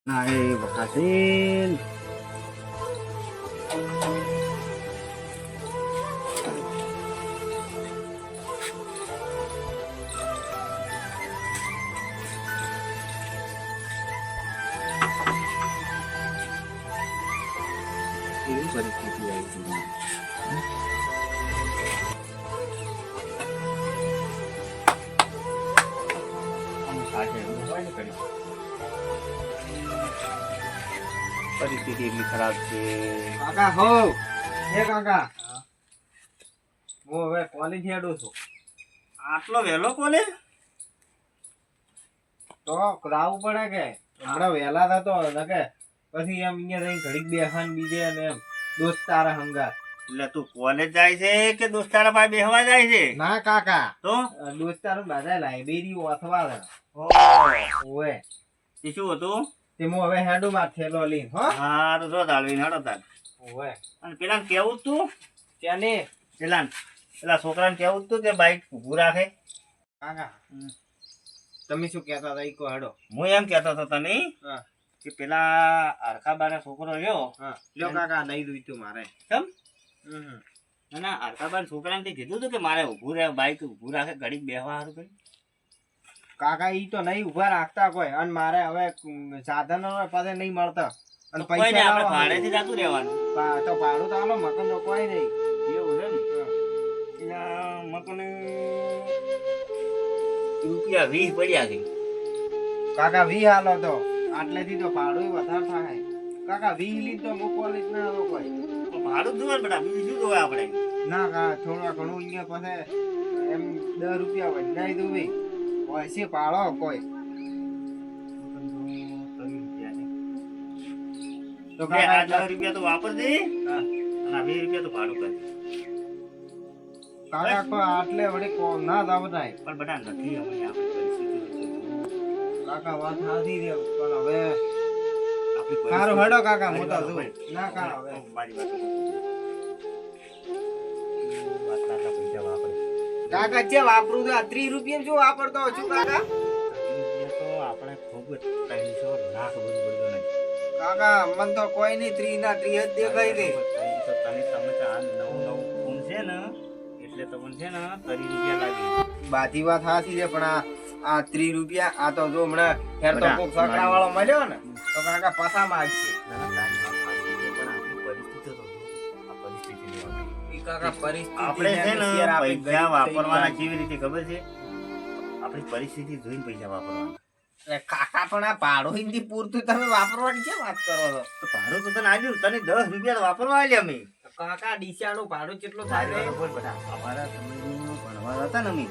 Này baka sin. Ini baru video ini. Kamu saja, mau ini kali. પરિસ્થિતિ એટલી ખરાબ છે કાકા હો હે કાકા હું હવે કોલેજ હેડું છું આટલો વહેલો કોને તો કરાવવું પડે કે હમણાં વહેલા થતો ને કે પછી એમ અહીંયા રહીને ઘડીક બેસવાનું બીજે અને એમ દોસ્તારા હંગાત એટલે તું કોલેજ જાય છે કે દોસ્તારા પાસે બેહવા જાય છે ના કાકા તો દોસ્તારો બધા લાઇબ્રેરી ઓથવા ઓએ તે શું હતું તે હું હવે હેડું માં થેલો લઈને હો હા તો જો દાળવી હાડો તાર ઓએ અને પેલા કેવું તું ત્યાંને પેલા છોકરાને કેવું તું કે બાઈક ઊભું રાખે કાકા તમે શું કહેતા હતા ઈ કો હેડો હું એમ કહેતો હતો તને હા કે પેલા હરખાબાનો છોકરો રહ્યો હા લ્યો કાકા નહીં દુઈતું મારે કેમ ના ના હરખાબાના છોકરાને તે કીધું તું કે મારે ઊભું રહે બાઈક ઊભું રાખે ઘડીક બેહવા સારું કરી કાકા ઈ તો નહીં ઉભા રાખતા કોઈ અને મારે હવે સાધનો પાસે નહીં મળતા અને કોઈ નહીં પૈસા આપણે ભાડેથી જતું રહેવાનું તો ભાડું તો આલો મકાન તો કોઈ નહીં એવું છે ને એના મકાને રૂપિયા 20 પડ્યા છે કાકા 20 હાલો તો આટલેથી તો ભાડું વધારે થાય કાકા 20 લીધ તો હું કોલેજ ના આવો કોઈ તો ભાડું જ જોવે બેટા બીજું શું જોવે આપણે ના કા થોડા ઘણું અહીંયા પાસે એમ 10 રૂપિયા વધારી દઉં ભાઈ પૈસે પાડો કોઈ તો કાકા 10 રૂપિયા તો વાપરજે હા અને 20 રૂપિયા તો ભાડું કરજે કાકા કોઈ આટલે વળી કો ના જાવ થાય પણ બેટા નથી અમે આપણી પરિસ્થિતિ કાકા વાત સાચી છે પણ હવે આપણી સારું હેડો કાકા હું તો છું ના કા હવે મારી વાત ના પૈસા વાપરે કાકા જે વાપરું તો 30 રૂપિયા શું વાપરતો છું કાકા તો આપણે ખૂબ 300 લાખ બધું બધું નહીં કાકા મન તો કોઈ નહીં 30 ના 30 જ દેખાય છે તો તને તમે તો આ નવું ફોન છે ને એટલે તમને છે ને 30 રૂપિયા લાગી બાધી વાત સાચી છે પણ આ 30 રૂપિયા આ તો જો હમણાં હેર તો કોક સકડા વાળો મળ્યો ને તો કાકા પાછા માંગશે ઈ કાકા પરિસ્થિતિ આપણે છે ને પૈસા વાપરવાના કેવી રીતે ખબર છે આપણી પરિસ્થિતિ જોઈને પૈસા વાપરવાના કાકા પણ આ ભાડું હિન્દી પૂરતું તમે વાપરવાની છે વાત કરો છો તો ભાડું તો તને આલ્યું તને 10 રૂપિયા વાપરવા આલ્યા અમે કાકા ડીસાનું ભાડું કેટલું થાય બરોબર બધા અમારા સમયમાં ભણવા હતા ને અમે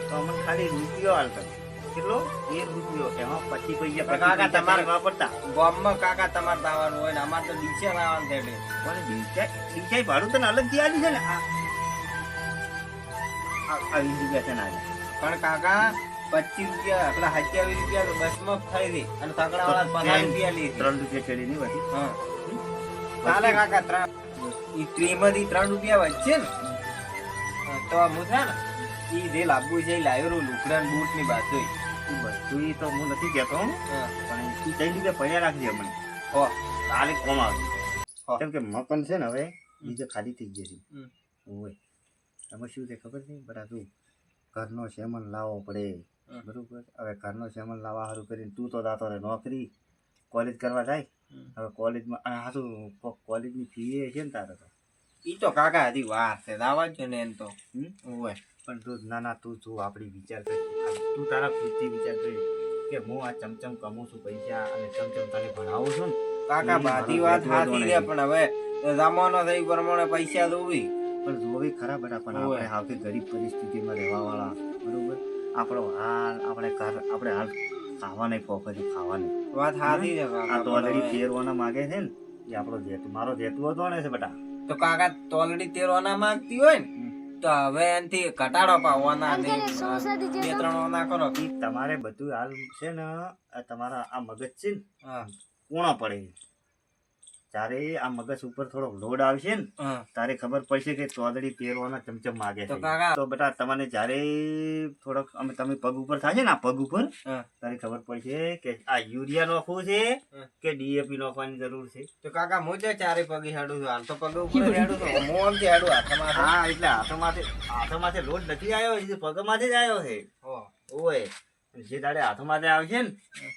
તો અમને ખાલી રૂપિયો આલતા કેટલો 1 રૂપિયો એમાં 25 પૈસા કાકા તમારે વાપરતા ગામમાં કાકા તમારે દાવાનું હોય ને અમારે તો ડીસા લાવવાનું છે પણ ડીચાઈ ભાડું તને અલગથી આલ્યું છે ને આ 20 રૂપિયા છે ને આજે પણ કાકા 25 રૂપિયા પેલા 27 રૂપિયા તો બસમાં થઈ ગઈ અને સકડા વાળા 50 રૂપિયા લીધી 3 રૂપિયા ચડી ની બધી હા ચાલે કાકા ઈ ત્રીમાંથી 3 રૂપિયા વચ્ચે ને તો હું છે ને ઈ જે લાંબુ છે એ લાવ્યો લુકડા ને બૂટ ની બાજુ બધું તો હું નથી કહેતો પણ તું 3 રૂપિયા પડ્યા રાખજે મને હો તારે કોમ આવે હો. કેમ કે મકાન છે ને હવે બીજે ખાલી થઈ ગયા છે હોય એમાં શું છે ખબર છે બરા તું ઘરનો સેમન લાવવો પડે બરોબર હવે ઘરનો સેમન લાવવા સારું કરીને તું તો જાતો રે નોકરી કોલેજ કરવા જાય હવે કોલેજમાં સારું કોલેજની ફી છે ને તારે તો ઈ તો કાકા હજી વાર છે દાવા જ ને એમ તો હોય પણ તું ના તું તું આપણી વિચાર કર તું તારા ખુદથી વિચાર કરી કે હું આ ચમચમ કમું છું પૈસા અને ચમચમ તને ભણાવું છું ને કાકા બાધી વાત સાચી છે પણ હવે જમાનો થઈ પ્રમાણે પૈસા દોવી પણ જોવી ખરા બેટા પણ આપણે આવતી ગરીબ પરિસ્થિતિમાં રહેવા વાળા બરોબર આપણો હાલ આપણે હાલ ખાવા નહીં પોખરી ખાવા નહીં વાત સાચી છે આ તો ઓલરેડી તેરવાના માગે છે ને એ આપણો જેતુ મારો જેતુ હતો ને છે બેટા તો કાકા તો ઓલરેડી તેરવાના માંગતી હોય ને તો હવે એનથી ઘટાડો પાવાના ને 2-3 વાના કરો તમારે બધું હાલ છે ને તમારા આ મગજ છે ને હા કોણો પડે જ્યારે આ મગજ ઉપર થોડોક લોડ આવશે ને હા. તારે ખબર પડશે કે ચોદડી પહેરવાના ચમચમ માગે તો છે કાકા તો બેટા તમને જ્યારે થોડોક તમે પગ ઉપર થાય છે ને આ પગ ઉપર હા. તારે ખબર પડશે કે આ યુરિયા નાખવું છે હા. કે ડીએપી નાખવાની જરૂર છે. તો કાકા હું જે ચારે પગે હેડું છું હાલ તો પગ ઉપર હેડું છું હું આમ જે હેડું હાથમાં હા એટલે હાથોમાંથી લોડ નથી આવ્યો એ પગમાંથી જ આવ્યો છે. ઓય જે તારે હાથોમાંથી આવશે ને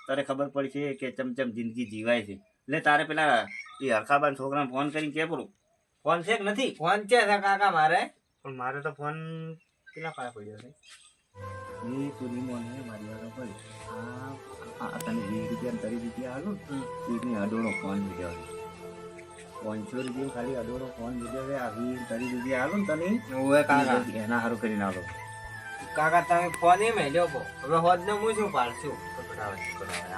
તારે ખબર પડશે કે ચમચમ જિંદગી જીવાય છે. એટલે તારે પેલા એ હરખાબાન છોકરાને ફોન કરીને કે પૂરું ફોન છે કે નથી? ફોન છે કાકા મારે પણ મારે તો ફોન કેટલા પાસે પડ્યો છે એ તું મોને મારી વાળો પડ્યો આ તને 20 રૂપિયા 30 રૂપિયા હાલું એની અડોનો ફોન લીધો છે 500 રૂપિયા ખાલી અડોનો ફોન લીધો છે આ 20 30 રૂપિયા હાલું ને તને ઓય કાકા એના સારું કરીને આલો કાકા તમે ફોન એમ હેલ્યો પો હવે હોદ ને હું શું પાડશું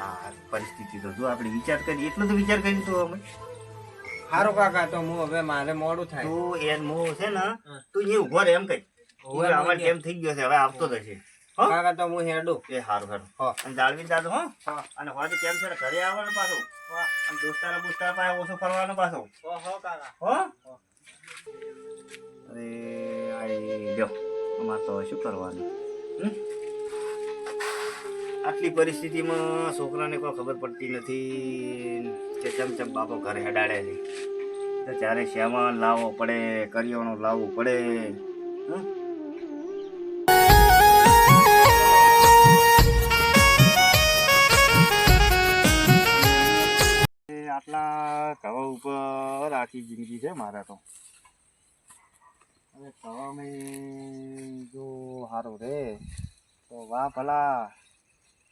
આ પરિસ્થિતિ તો જો આપણે વિચાર કરી એટલો તો વિચાર કરી તો અમે સારું કાકા તો હું હવે મારે મોડું થાય તું એ મો છે ને તું એ ઉભો રે એમ કઈ હવે આવા ટાઈમ થઈ ગયો છે હવે આવતો જ હશે હો કાકા તો હું હેડું એ હારું હારું હો અને જાળવી જાજો હો હા. અને હોજે કેમ છે ને ઘરે આવવાનું પાછું અને દોસ્તારા બોસ્તારા પાસે ઓછો ફરવાનો પાછો હો કાકા હો અરે આઈ લ્યો અમાર તો શું કરવાનું હમ? આટલી પરિસ્થિતિમાં છોકરાને કોઈ ખબર પડતી નથી કે ચમચમ બાપો ઘરે હેડાડે છે તો ત્યારે શ્યામાન લાવવો પડે કરિયાણું લાવવું પડે હમ? આટલા કવા ઉપર આખી જિંદગી છે મારે તો હવે કવામાં જો સારું રે તો વાહ ભલા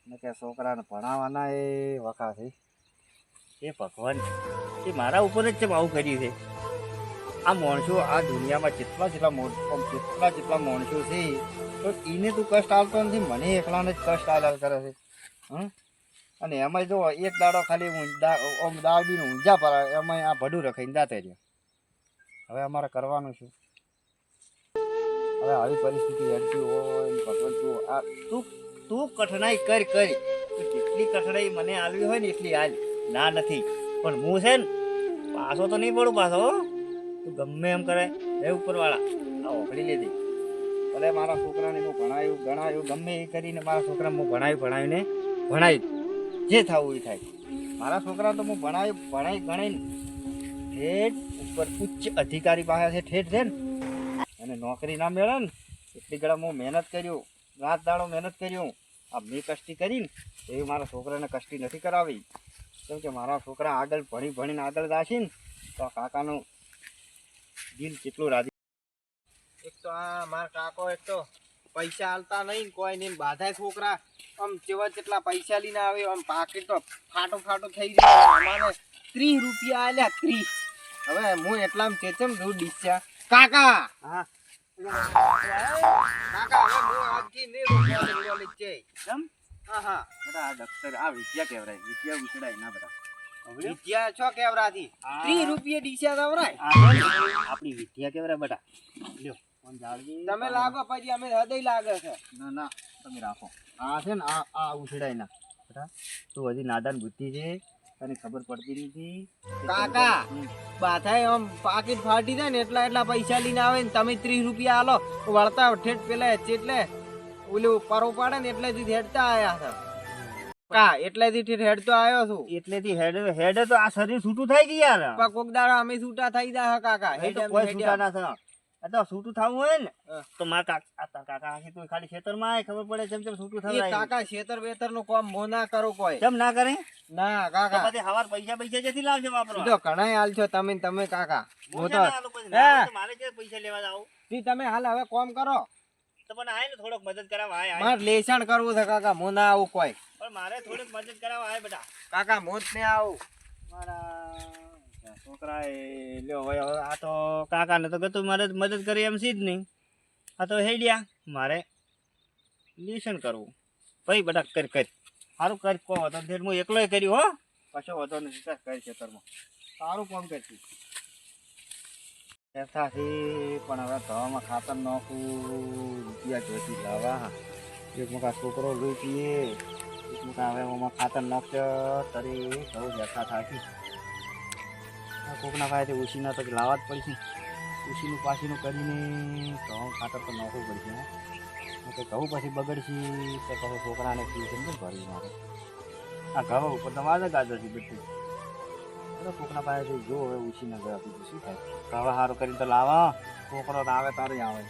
ને કે છોકરાને ભણાવવાના એ વખા છે એ ભગવાન એ મારા ઉપર જ કેમ આવું કર્યું છે આ માણસો આ દુનિયામાં જેટલા માણસો છે તો એને તું કષ્ટ આવતો નથી મને એકલાને જ કષ્ટ આવ્યા કરે છે હં અને એમાં જો એક દાડો ખાલી દાળબીનું ઊંઝા પર એમાં આ ભડું રખાઈને જાતે રહ્યો હવે અમારે કરવાનું શું હવે આવી પરિસ્થિતિ હેડતી હોય ભગવાન તું આ તું કઠણાઈ કરી તું જેટલી કઠણાઈ મને આલવી હોય ને એટલી હાલ ના નથી પણ હું છે ને પાછો તો નહીં પડું પાછો તું ગમે એમ કરે એ ઉપરવાળા આ ઓકળી લીધી ભલે મારા છોકરાને હું ભણાવ્યું ગમે એ કરીને મારા છોકરાને હું ભણાવીને જે થવું એ થાય મારા છોકરા તો હું ભણાવી ગણાઈને ઠેઠ ઉપર ઉચ્ચ અધિકારી પાસે છે ઠેઠ છે ને અને નોકરી ના મેળે ને એટલી ઘણા હું મહેનત કર્યું રાત દાડો મહેનત કર્યું આ મેં કષ્ટી કરીને એવી મારા છોકરાને કષ્ટી નથી કરાવી કેમ કે મારા છોકરા આગળ ભણીને આગળ જશે ને તો આ કાકાનું દિલ કેટલું રાજી એક તો આ મારા કાકો એક તો પૈસા આલતા નહીં કોઈ નહીં બાધાય છોકરા આમ જેટલા પૈસા લઈને આવે આમ પાકીટ તો ફાટો થઈ જાય અમારે 30 રૂપિયા આલ્યા 30 હવે હું એટલામાં ચેચમ દૂર ડીસ્યા કાકા હા કાકા હવે હું આજથી નહીં રોકવા છે કેમ હા બધા આ દફતર આ વિદ્યા કહેવાય વિદ્યા ઉછળાય ના બધા વિદ્યા છો કેવરાથી 30 રૂપિયા ડીસ્યા દવરાય આપણી વિદ્યા કેવરાય બેટા લ્યો ફોન જાળવી તમે લાગો પછી અમે હૃદય લાગે છે ના તમે રાખો આ છે ને આ ઉછળાય ના બેટા તું હજી નાદાન બુદ્ધિ છે તને ખબર પડતી નથી કાકા બાથાય આમ પાકીટ ફાટી જાય ને એટલા પૈસા લઈને આવે ને તમે 30 રૂપિયા આલો વળતા ઠેઠ પેલા એટલે ઓલું પરો પાડે ને એટલેથી હેડતા આયા છે કા એટલેથી ઠેઠ હેડતો આવ્યો છું એટલેથી હેડ તો આ શરીર છૂટું થઈ ગઈ યાર પણ કોક દાડો અમે છૂટા થઈ જાય કાકા એ તો કોઈ છૂટા ના થાય આ તો છૂટું થવું હોય ને તો મારા કાકા હશે તો ખાલી ખેતરમાં આય ખબર પડે જેમ છૂટું થવાય કાકા ખેતર વેતર નું કામ મો ના કરો કોઈ કેમ ના કરે ના કાકા પછી હવાર પૈસા જતી લાવશે વાપરવા તો ઘણાય હાલ છો તમે કાકા હું તો મારે જે પૈસા લેવા જાવ તમે હાલ હવે કામ કરો તો મને આય ને થોડોક મદદ કરાવવા આય મારે લેસણ કરવું છે કાકા મો ના આવું કોઈ પણ મારે થોડીક મદદ કરાવવા આય બેટા કાકા મોત ને આવું મારા છોકરા એ લ્યો હવે આ તો કાકાને તો ગતું મારે મદદ કરી એમ છે જ નહીં આ તો હેડ્યા મારે લેસન કરવું ભાઈ બેટા કર સારું કર કહો તો હું એકલોય કર્યું હો કશો વધો નથી કર ખેતરમાં સારું કામ કરતી એસાથી પણ હવે ઘઉંમાં ખાતર નાખું રૂપિયા જોઈતી લાવવા એક મોટા છોકરો લઈ પીએ એક મોટા હવે એમાં ખાતર નાખશે તરી ઘઉં જતા થાકી કોકના પાસેથી ઉછીના તો લાવવા જ પડશે. ઉછીનું પાછીનું કરીને ઘઉં ખાતર તો નાખવું પડશે. તો ઘઉં પછી બગડશે તો પછી છોકરાને ટ્યુશન પણ ભરવી મારે. આ ઘઉં ઉપર તો વાજ ગાજર છે બધું. બરાબર કોકના પાસેથી જો હવે ઉછીના ગયા બીજું શું થાય. હવે સારું કરીને તો લાવા છોકરો તો આવે તારે આવે.